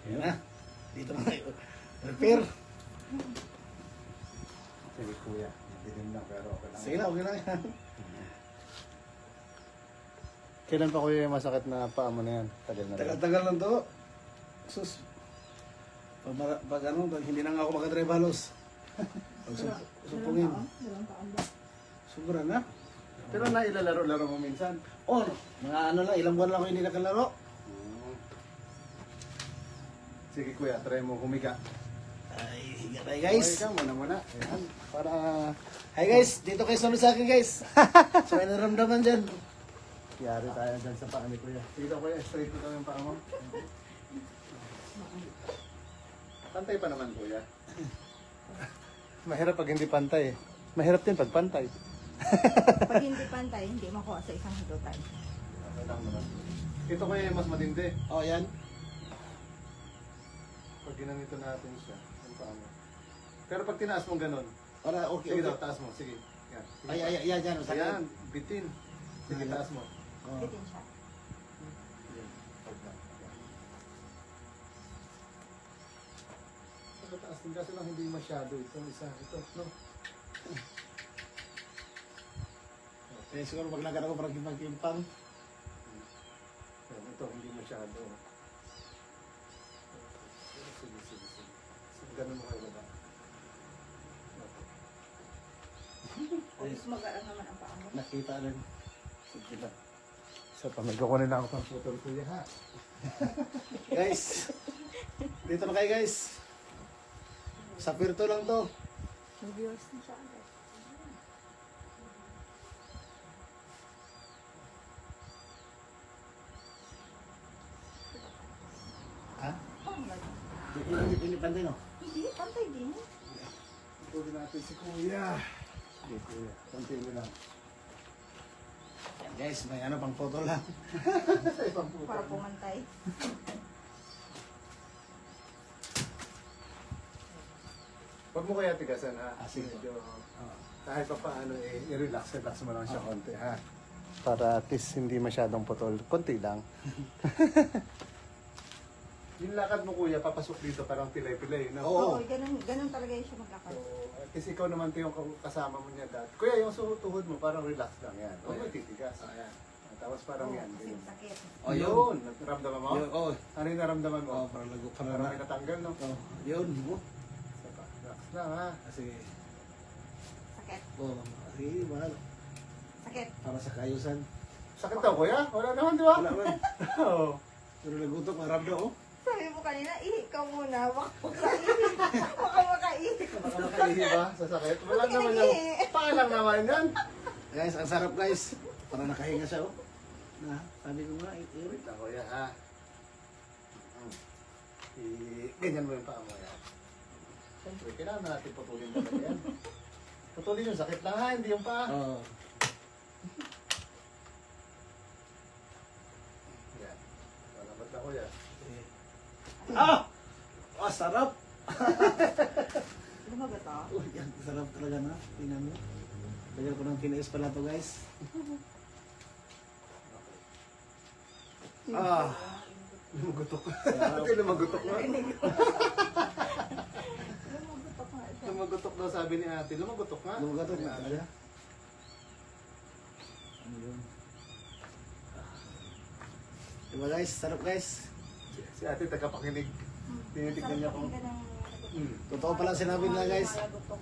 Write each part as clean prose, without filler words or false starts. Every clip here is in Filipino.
Yan na. Dito na tayo. Prepare. Sige kuya, dilim lang pero okay lang. Sige na, okay na yan. Kailan pa kuya yung masakit na paa mo na yan? Tagal na rin. Tagal-tagal lang to. Sus. Pag ano, pag hindi na nga ako makadrive halos. Pag supungin. Sobra na. Pero nailalaro-laro mo minsan. Oh, mga ano lang, ilang buwan lang ako hindi nakalaro. Sige kuya, try mo humiga. Ay, higa tayo guys. Okay ka, muna. Ayan, para... Hi guys, dito kayo sunod sa akin guys. So, may naramdaman dyan. Yari tayo dyan sa paa ni kuya. Sige daw kuya, straight mo daw yung paa mo. Pantay pa naman kuya. Mahirap pag hindi pantay. Mahirap din pag pantay. Pag hindi pantay, hindi makuha sa isang hidutan. Okay lang naman. Ito kuya yung mas matindi. Oh, yan. Pag ginanito natin siya, yung paa mo. Pero pag tinaas mo ganun, Para okay, sige okay. daw, taas mo. Sige. Yan. Sige. Ay, yan. Ayan, bitin. Sige, taas mo. Oh. Bitin siya. Yan. Pag na. Pagkataas din kasi lang hindi masyado itong isa. Ito, no? Kaya siguro pag nagkara ko parang kimpang-kimpang. Yan, ito, hindi masyado. Sige. Sige, ganun mo kayo ba? Mas magaan naman ang paa mo. Nakita rin. Sige na. Sa pamagkakunin na ako pang putol kuya ha. Guys, dito na kayo guys. Sa Pirto lang to. May viewers na siya. Ha? Parang ganun. Hindi pantay no? Hindi, pantay din. Putulin natin si kuya. Sige kuya, continue lang. Yan guys, may ano pang photo lang. Sa ibang Para putol. pumantay. Huwag mo kaya tigasan ha. Ah, sige. Medyo, Oh. kahit pa paano i-relax mo lang siya konti ha. Para at least hindi masyadong putol. Konti lang. Yung lakad mo kuya, papasok dito parang pilay-pilay. No? Oo. Oo, ganun talaga yung siya magkakal. So, at least ikaw naman ito yung kasama mo niya dati. Kuya, yung tuhod mo parang relax lang yan. Huwag mo titigas. Ayan. Tapos parang Oo, yan. kasi Ganyan. sakit. Oh, yun. Yun. Naramdaman mo? Yun, oh. Ano yung naramdaman mo? Oh, parang lago. Parang may natanggal, no? Oh, yun. Oh. Relax lang ha. Kasi, Sakit. oh, sige, mahal. Sakit. Para sa kayusan. Sakit daw kuya? Wala naman, di ba? Wala man. Oo. Pero nagutok, maramdo oh. Sabi mo kanina, ihi ka muna. Baka makaihi. Baka makaihi. Baka makaihi ba sa sakit? Wala Bakit naman nag-ihi? yung... Paalang naman yan. Guys, ang sarap guys. Parang nakahinga siya oh. Na, sabi ko nga, yun. Wait lang kuya ha. Ganyan mo yung paa mo yan. Siyempre, kailangan na natin putulin talaga yan. Putulin yung sakit lang ha, hindi yung paa. Oh. Yan. Salamat na kuya. Ah! Ah, sarap! Lumagat ah. Uy, yan, sarap talaga na. Tingnan mo. Tagal ko ng tinais pala to guys. Ah! Lumagutok. Ate, lumagutok na. Lumagat nga siya. Lumagutok daw sabi ni ate. Lumagutok nga. Lumagutok na. Ano? Ano yun? Diba guys? Sarap guys. Si ate tagapakinig. Tinitignan niya kung... Totoo pala sinabi nila guys. Malagutok.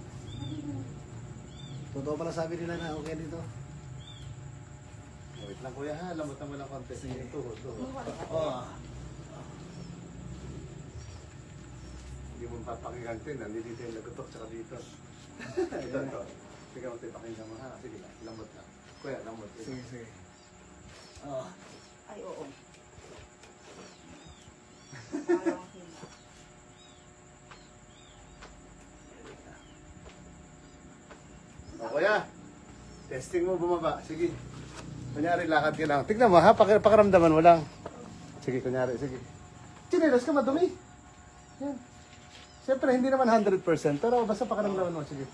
Totoo pala sabi nila na okay dito. Wait lang kuya ha, lambutan mo lang konti. Sige. Tuhod. Oh. Hindi mo papakigantin, nandito yung lagutok tsaka dito. Ito. Sige mo tayo pakinggan mo ha. Sige lang, lambot lang. Kuya, lambot. Sige, sige. Oh. Ay, oo. Parang hila. O kuya, testing mo bumaba. Sige. Kunyari, lakad ka lang. Tignan mo ha, pakiramdaman mo lang. Sige, kunyari, sige. Chinelas ka, madumi. Yan. Siyempre, hindi naman 100%, pero basta pakiramdaman mo. Sige.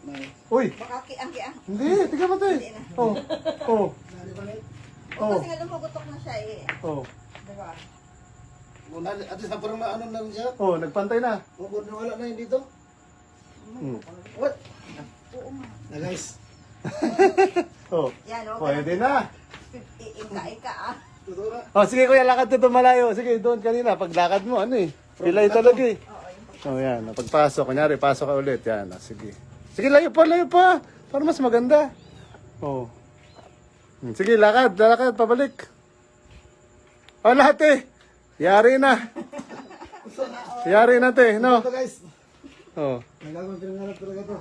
May. Uy! Baka kiang-kiang. Hindi, tignan mo to eh. Hindi na. Oh, oh, Nari ba rin? oh, Kasi nga lumugutok na siya eh. oh. Diba? At least parang na ano na rin siya. Oh, nagpantay na. Kung wala na yun dito. Hmm. What? Oo nga. Na guys. Oh, Yan, o. pwede na. Ika-ika ah. Totoo na. Oh, sige kuya, lakad dito malayo. Sige, doon kanina. Paglakad mo, ano eh. Pilay talaga eh. Oo, yung Oh, yan. Pagpasok, kunyari, pasok ka ulit. Yan, sige. Sige, layo pa, layo pa. Para mas maganda. Oh. Sige, lakad, pabalik. Oh, lahat eh. Yari na. Yari na, te, no? Ito guys. Oh. Nagagawang pinangarap talaga to.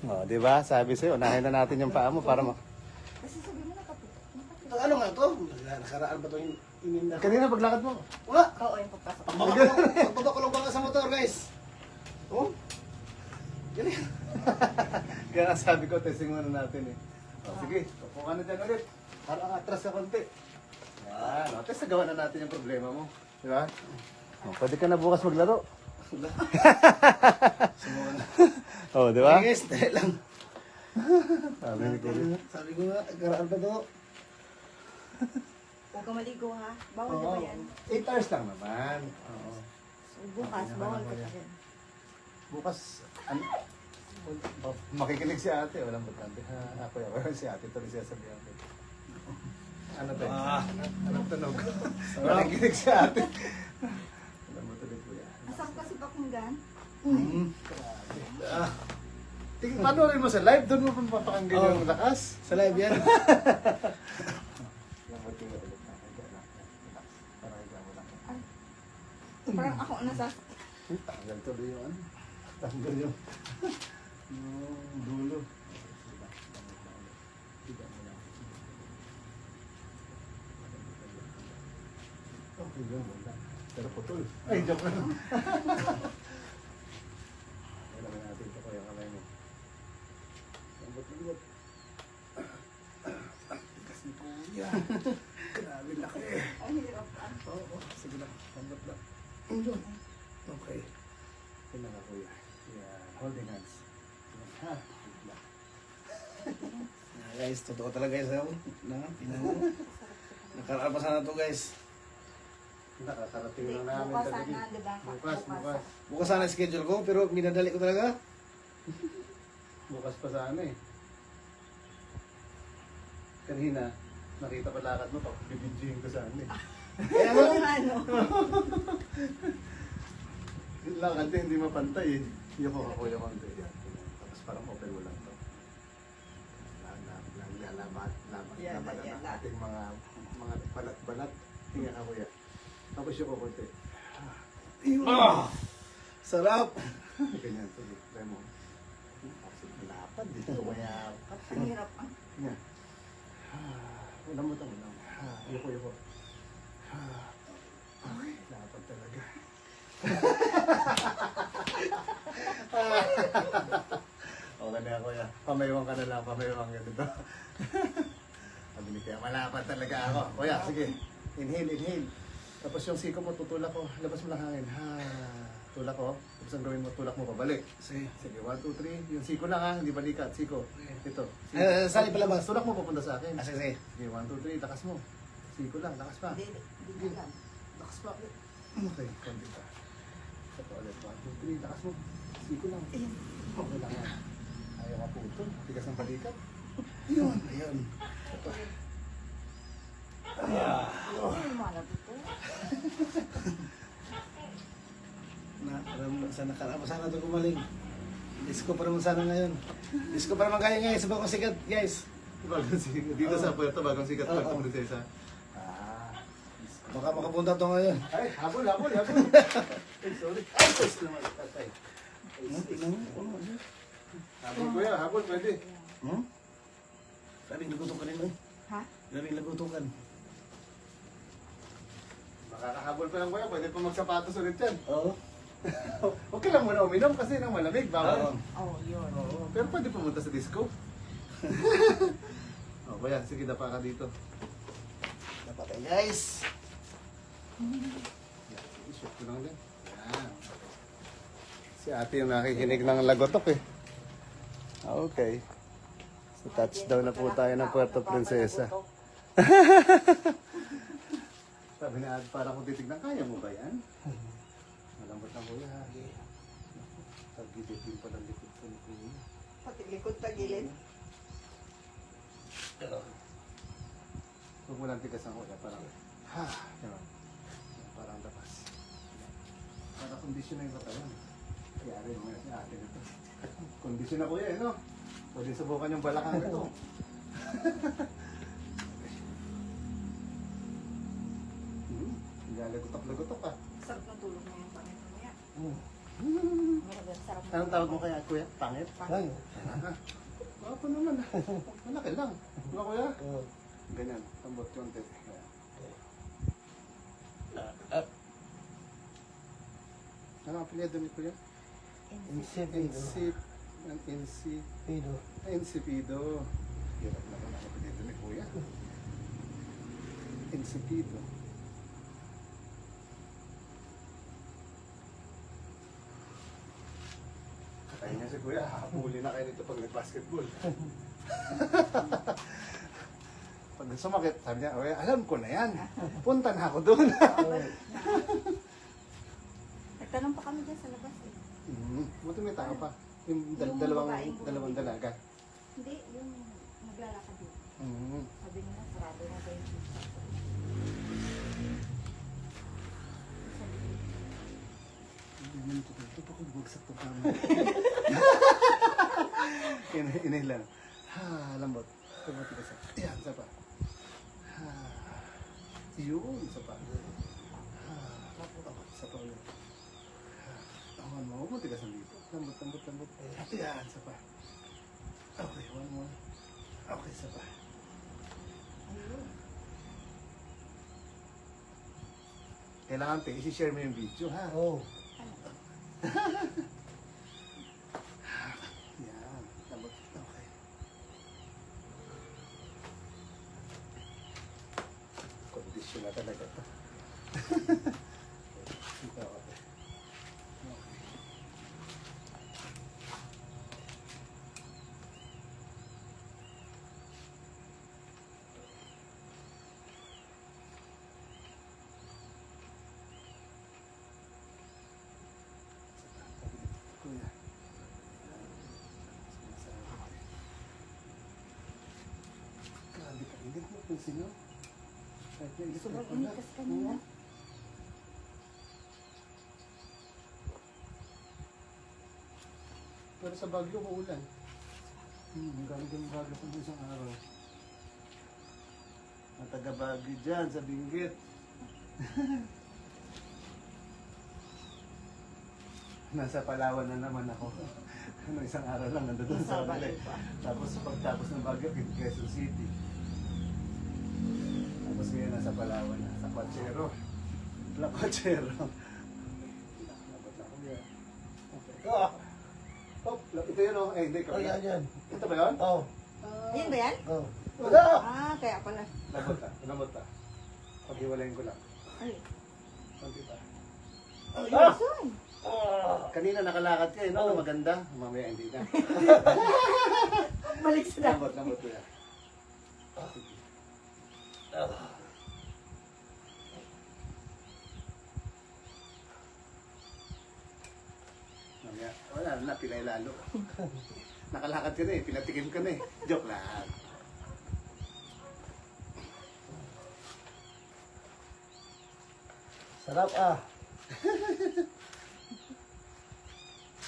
Oh, di ba? Sabi sa'yo, unahin na natin yung paa mo para Kasi sabi mo nakaputok. Ito, ano nga to? Nakaraan ba ito yung ininda? Kanina paglakad mo. Wala. Oo, yung pagpasok. Pagpapakulong ba ka sa motor guys? Oh? Galing. Kaya nga sabi ko, testing muna natin eh. Oh, sige, upo ka na dyan ulit. Parang atras ka konti. Yan, o, test nagawa na natin yung problema mo. Di ba? Oh, pwede ka na bukas maglaro. Sumuha na. Oh, di ba? Okay guys, dahil lang. Sabi ni Kuya. Sabi ko nga, nakaraan pa to. Huwag ka maligo ha. Bawal na Oo, ba yan? 8 hours lang naman. Oo. So, bukas, bawal ka pa rin. Bukas, ano, makikinig si ate, walang butante. Ha, ako yan, si ate, ito rin siya sabihan ko. Ano to? Anong tunog? Makikinig si ate. Alam mo tuloy po yan. Asan kasi bakunggan? Tingnan, paano rin mo sa live? Doon mo pa mapapakinggan yung lakas. Sa live yan. Alam mo, tingnan ulit na. Relax. Para higa mo lang. Parang ako nasas... Tanggal tuloy yung ano. Tanggal yung dulo. Higa mo lang. Okay, yun. Wala. Pero putol. Ay, joke lang. Kailangan natin ito ko yung kamay mo. Lambot-lambot. Tigas ni Kuya. Grabe laki. Ay, hirap ka. Oo, sige lang. Lambot lang. Yun. Okay. Yun lang Kuya. Yan. Holding hands. Yan, ha? Good luck. Guys, totoo talaga guys. Nakaraan pa sana to guys. Nakakarating Hindi, na namin bukas talaga. sana, di ba? Bukas. Bukas sana schedule ko, pero minadali ko talaga. Bukas pa sana eh. Kanina, nakita pa lakad mo, bibidyoin ko sana eh. Kaya Oo nga, no? Yung lakad din, hindi mapantay eh. Yung kuya konti. Tapos parang open mo lang to. Laban Yan, ang yan. ating mga balat-balat. Tingnan ka kuya. Tapos yung kukunti. sarap. Ganyan, sige. Try mo. Kasi lapad dito. Kaya, Ang hirap ah. tingnan. Ulam mo ito, ulam. Yuko. Okay, lapad talaga. Okay na kuya. Pamayawang ka na lang, pamayawang ka dito. Sabi ni Kuya, malapad talaga ako. Kuya, sige. Inhale. Tapos yung siko mo, tutulak ko. Labas mo lang hangin. Tulak ko. Tapos ang gawin mo, tulak mo pabalik. Sige. Sige, 1, 2, 3. Yung siko lang ha, hindi balikat. Siko. Ito. Saan ipalabas? Tulak mo papunta sa akin. Sige. Sige, 1, 2, 3. Lakas mo. Siko lang, lakas pa. Hindi ko alam. Lakas pa ulit. Okay, konti pa. Ito pa ulit. 1, 2, 3. Lakas mo. Siko lang. Okay lang yan. Ayaw maputol. Tigas ng balikat. Ayun. Ay, malapit ko. Sa nakaraan pa sana ito gumaling. Disco pa naman sana ngayon. Disco pa naman kaya ngayon sa bagong sikat guys. Bagong sikat. Dito sa Puerto, bagong sikat Oo. Puerto Princesa. Baka makapunta to ngayon. Ay, habol. Ay, sorry. Ay, sus naman. Patay. Tingnan mo. Habol kuya, habol pwede. Daming lagutukan rin. Ha? Daming lagutukan. Makakahabol pa lang kuya, pwede pa magsapatos ulit yan. Oo. Huwag ka lang muna uminom kasi nang malamig, bawal. Oh, yun. Oo, pero pwede pumunta sa disco. Oh, kuya, sige dapa ka dito. Napatay guys. I-shoot ko lang din. Yan. Si ate yung nakikinig ng lagotok eh. Okay. So touchdown na po tayo ng Puerto Princesa. Sabi na, parang kung titignan, kaya mo ba yan? Malambot lang kuya. Tagilid din pala likod ko ni kuya. Pati likod tagilid. Huwag mo lang tigas ang kuya, parang, ha, gano'n. Parang lapas. Para kondisyon na yung katawan. Kaya rin, may ate nito. Kondisyon na kuya, no? Pwede subukan yung balakang ito. Lalagotok-lagotok ka. Sarap ng tulog mo yung pangit mo yan. Sarap ng Anong tawag mo kaya, kuya? Pangit? Ay, Wapo naman. Malaki lang. Diba kuya? Ganyan. Tambot yung tete. Ano ang apelyido ni kuya? Pido. Insipido. Hirap naman ang apelyido ni kuya. Insipido. Katayin niya si kuya, habulin na kayo nito pag nag-basketball. Pag sumakit, sabi niya, "Oy, alam ko na yan. Punta na ako doon." Nagtanong pa kami dyan sa labas eh. Buti may tao pa. Yung Yung dalawang babaeng dalaga. Hindi, yung naglalakad yun. Mm. Sabi nila, sarado na ba yung pizza? Ito pa kung bugsak to kami. Inay lang. Ha, lambot. Tumati ka sa. Yan, isa pa. Ha. Yun, isa pa. Ha. Lambot, isa pa ulit. Ha. Awan mo, huwag mo tigasan dito. Lambot, lambot, lambot. Yan, isa pa. Okay, one more. Okay, isa pa. Ayun. Kailangan te, isi-share mo yung video, ha? Oh. Yan, lambot. Okay. Kondisyon na talaga ito. Ito, okay. Kuya. Grabe ka, init mo kung sino. Kahit na init Sobrang na init pala. kasi kanina. Oo. Pero sa Baguio, maulan. Galing yung Baguio kung isang araw. Ang taga Baguio dyan, sa Benguet. Nasa Palawan na naman ako. Isang araw lang, nandun sa Baguio. Tapos pagtapos ng Baguio, Quezon City. Tapos ngayon nasa Palawan na, sa Coachero. La Coachero. Labat lang ko yan. Okay. Oh, ito yun oh. Eh, hindi ka. Oh, yan. Ito ba yun? Oh. Yan ba yan? Oh. Ah, kaya pala. Labot ta. Paghiwalayin ko lang. Ay. Konti pa. Ayun. Kanina nakalakad ka eh, no? Maganda. Mamaya hindi na. Balik sa Lambot ko yan. Mamaya, wala na, pilay lalo. Nakalakad ka na eh, pinatikim ka na eh. Joke lang. Sarap ah.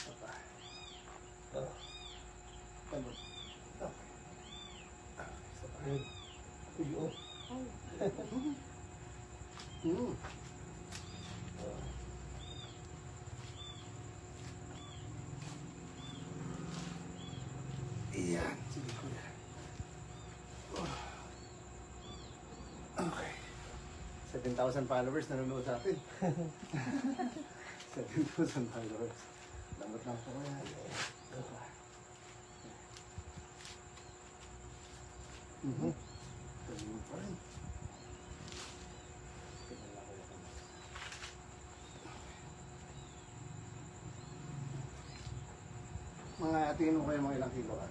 Papa. Oh. Lambot. Uy, oh. Mm. Iyan. Sige kuya. Okay. 7,000 followers nanonood sa atin. 7,000 followers. Lamot lang po kuya. Tuloy mo pa rin. Mga tingin mo kayo mga ilang kilo ka?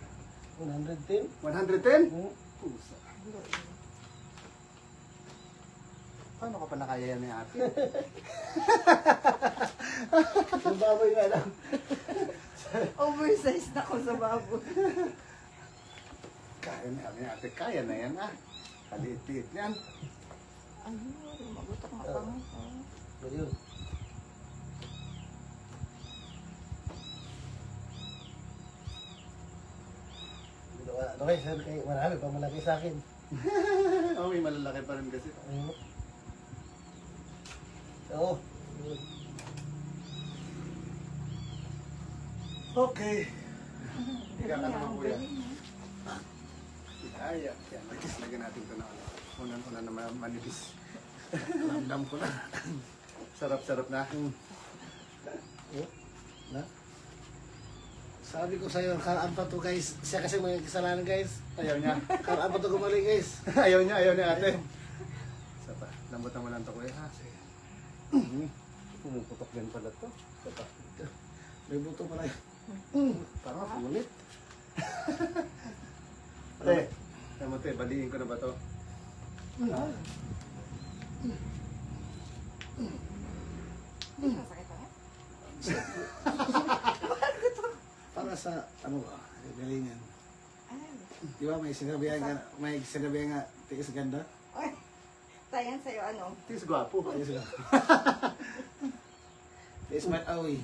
110? 110? Hmm. Pusa. Paano ka pa nakaya yan ni ate? Yung baboy nga lang. Oversized na ako sa baboy. Kaya na ni ate, kaya na yan ah. Kaliit-liit yan. Ayun, magutok na pangit. Ayun. Okay, sabi kayo, marami pang malaki sa akin. Oh, may malalaki pa rin kasi. Oo. Okay. Hindi ka naman kuya. Ay, yan. Lagyan natin ito na ano. Unang-una na manipis. Ramdam ko na. Sarap-sarap na. Na? Sabi ko sa'yo, karaan pa to guys. Siya kasi may kasalanan guys. Ayaw niya. Karaan pa to gumaling guys. Ayaw niya ate. Isa pa. Lambutan mo lang ito kuya ha. Sige. Pumuputok din pala ito. Isa pa. May buto pala yun. Parang ulit. Ate, tama te, baliin ko na ba ito? Masakit pa nga? Para sa, ano ba, galingan. Ay. Di ba may sinabihan nga, tiis ganda? Ay. Tayan sa'yo ano? Tis gwapo. Tiis lang. Tiis man, awi.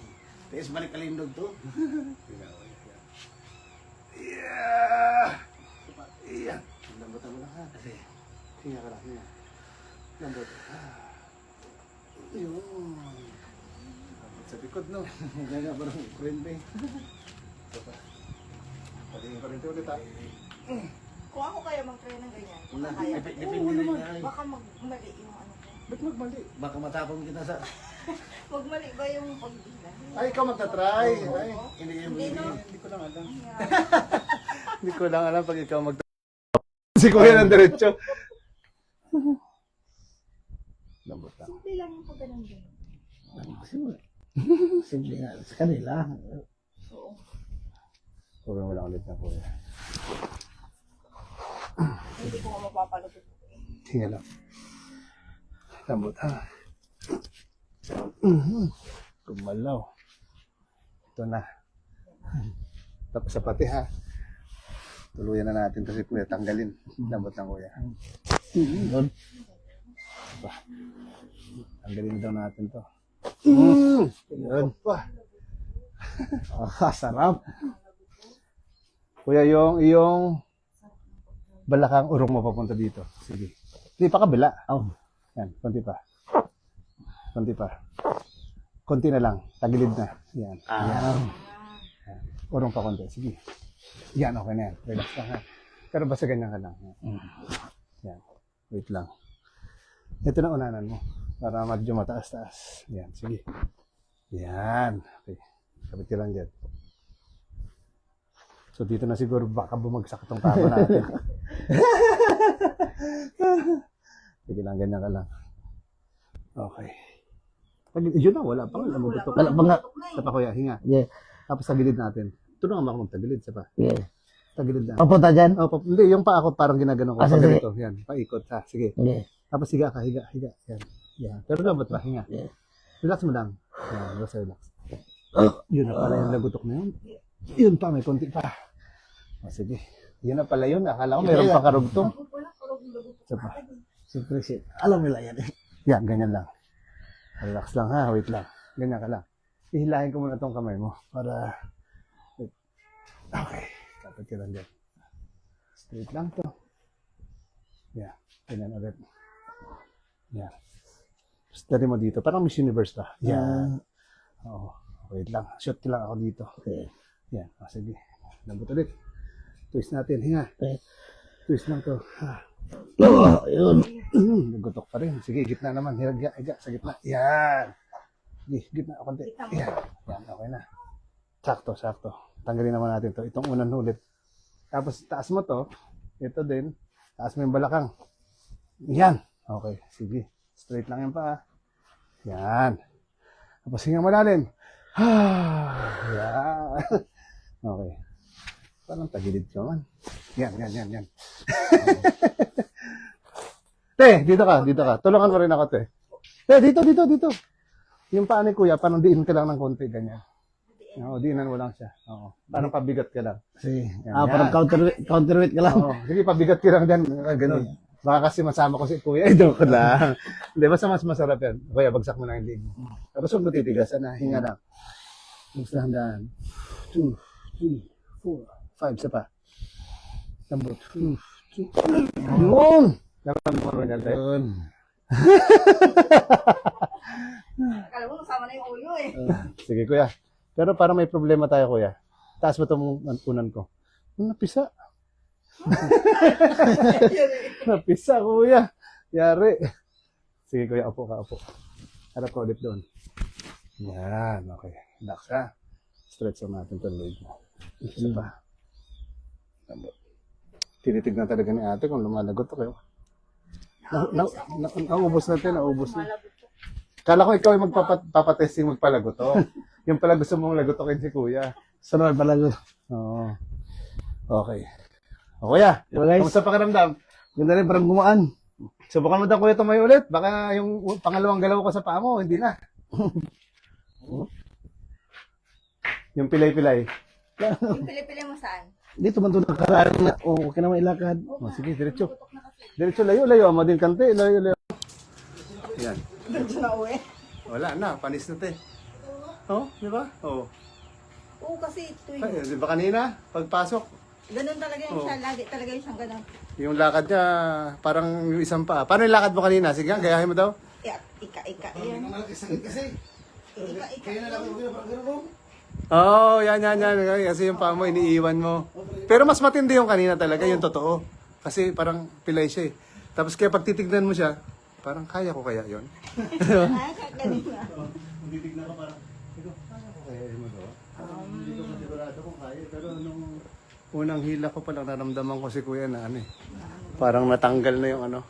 Tiis balik kalindog to. Yeah! Iyan. Lambutan mo lang ha. Kasi, Hinga ka lang, hinga. Lambot. Yun. Lambot sa likod, no? gaga parang kurente. Ito pa. Pagingin ko rin ito ulit, ha? Kung ako kaya mag-try ng ganyan, Wala, kaya. depende rin nga eh. Baka magmali yung ano ko. Ba't magmali? Baka matapon kita sa... Magmali ba yung pagbilan? Ay, ikaw magta-try. Ay, Hindi yung Hindi, no? hindi ko lang alam. Yeah. Hindi ko lang alam pag ikaw si Kuya ng diretso. Lambot lang. Simple lang yung pag ganun din. Simple nga. Sa kanila. Oo. Huwag mo lang ulit na Kuya. Hindi ko nga mapapalapit. Hinga lang. Lambot ha. Gumalaw. Ito na. Tapos sa pati ha. Tuluyan na natin ito si Kuya. Tanggalin. Lambot ng Kuya. Doon. Diba? Tanggalin daw natin to. Yun. Pa. Sarap. Kuya, yung balakang urong mo papunta dito. Sige. Hindi pa kabila. Oh. Yan, konti pa. Konti pa. Konti na lang. Tagilid na. Yan. Yan. Urong pa konti. Sige. Yan, okay na yan. Relax lang ha. Pero basta ganyan ka lang. Yan. Wait lang. Ito na unanan mo. Para medyo mataas-taas. Yan, sige. Yan. Okay. Kapit ka lang dyan. So dito na siguro baka bumagsak itong kama natin. Sige lang, ganyan ka lang. Okay. Yun na, wala pa nga. Wala pa nga. Sa pa kuya, hinga. Yeah. Tapos tagilid natin. Tulungan mo ako magtagilid, sa pa. Yeah. Tagilid na. Papunta dyan? Oh, hindi, yung pa ako parang ginagano ko. Ah, Pag sige. ganito, yan, paikot ha. Sige. Yeah. Tapos higa ka, higa. Yan. Yan. Pero labot ba, hinga. Yeah. Relax mo lang. Yan, relax. Yun na pala yung lagutok na yun. Yun pa, may konti pa. O, sige. Yun na pala yun. Akala ko mayroon pa karugtong. Isa pa. Siyempre siya. Alam nila yan eh. Yan, ganyan lang. Relax lang ha, wait lang. Ganyan ka lang. Ihilahin ko muna tong kamay mo para... Wait. Okay. Kapit ka lang dyan. Straight lang to. Yan. Ganyan ulit. Yan. Study mo dito. Parang Miss Universe ba? Yan. Oo. Wait lang. Shot lang ako dito. Okay. Yan. O, sige. Lambot ulit. Twist natin. Hinga. Okay. Twist lang to. Ha. Oh, yun. Nagutok pa rin. Sige, gitna naman. Higa, higa. Sa gitna. Yan. Sige, gitna. Konti. Yan. Yan. Okay na. Sakto, sakto. Tanggalin naman natin to. Itong unang ulit. Tapos, taas mo to. Ito din. Taas mo yung balakang. Yan. Okay. Sige. Straight lang yan pa. Yan. Tapos, hinga malalim. Yan. Okay. Parang tagilid ka man. Yan. Te, dito ka. Tulungan mo rin ako, te. Te, dito. Yung paa ni kuya, parang diin ka lang ng konti, ganyan. Oo, diinan mo lang siya. Oo. Parang pabigat ka lang. Sige. Yan, Parang counterweight ka lang. Oo. Sige, pabigat ka lang dyan. Ganun. Baka kasi masama ko si kuya. Joke lang. Hindi, basta mas masarap yan. Kuya, bagsak mo na yung leg mo. Tapos huwag mo titigasan na. Hinga lang. Basta handaan. 2, 3, 4, 5. Isa pa. Lambot. 2, 3. Yun! Naramdaman mo yan, te? Yun. Akala mo, nasama na yung ulo eh. Sige, kuya. Pero parang may problema tayo, kuya. Taas mo itong unan ko. Napisa. Napisa, kuya. Yari. Sige, kuya. Upo ka, upo. Harap ka ulit doon. Yan. Okay. Relax ka. Stretch mo natin itong leg mo. Isa pa. Tinitignan talaga ni ate kung lumalagot ako. Naubos natin. Naubos na. Kala ko ikaw yung magpapatesting magpalagoto. Yung pala gusto mong lagotokin si kuya. Sarap pala ko. Oo. Okay. O kuya, Diba, guys? kamusta pakiramdam? Ganda rin, parang gumaan. Subukan mo daw kuya tumayo ulit. Baka yung pangalawang galaw ko sa paa mo, hindi na. Yung pilay-pilay. Yung pili-pili mo saan? Dito man ito nakaraan na. Okay naman ilakad. O sige, diretso. Diretso, layo. Mo din kante, layo. Yan. Doon na uwi. Wala na, panis na te. Oh, di ba? Oh. Oo, kasi tuwing Ay, di ba kanina, pagpasok, ganun talaga yung siya. Lagi talaga yung siyang ganun. yung lakad niya, parang yung isang paa. Paano yung lakad mo kanina? Sige nga, gayahin mo daw. Ika. Yan. Sakit kasi. Ika. Kaya na lang ako parang gano'n. Oo, yan. Kasi yung paa mo, iniiwan mo. Pero mas matindi yung kanina talaga, yung totoo. Kasi parang pilay siya eh. Tapos kaya pag titignan mo siya, parang kaya ko kaya yon. Ay, ganun na. Kung titignan ko parang, ito, kaya ko kaya mo to? Hindi ko masigurado kung kaya. Pero nung unang hila ko palang naramdaman ko si kuya na ano eh. Parang natanggal na yung ano.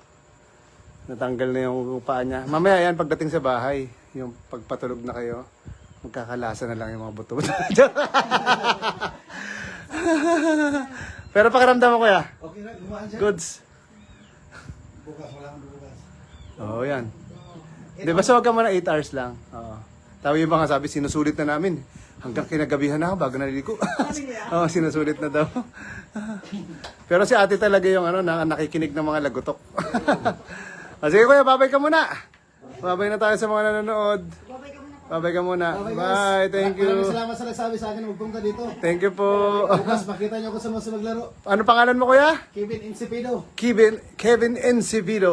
Natanggal na yung paa niya. Mamaya yan, pagdating sa bahay, yung pagpatulog na kayo, magkakalasa na lang yung mga buto-buto. Pero pakiramdam mo kuya. Okay na, gumaan siya. Goods. Bukas, wala akong bukas. Oo, yan. Di ba, so wag ka muna 8 hours lang. Oo. Tawag yung mga sabi, sinusulit na namin. Hanggang kinagabihan na ako bago naligo. Oo, sinusulit na daw. Pero si ate talaga yung ano, nakikinig ng mga lagutok. Sige kuya, babay ka muna. Babay na tayo sa mga nanonood. Babay ka muna. Bye, thank Maraming you. salamat sa nagsabi sa akin na magpunta dito. Thank you po. Bukas, makita niyo ako sa mga maglaro. Ano pangalan mo kuya? Kevin Insipido. Kevin Encivido.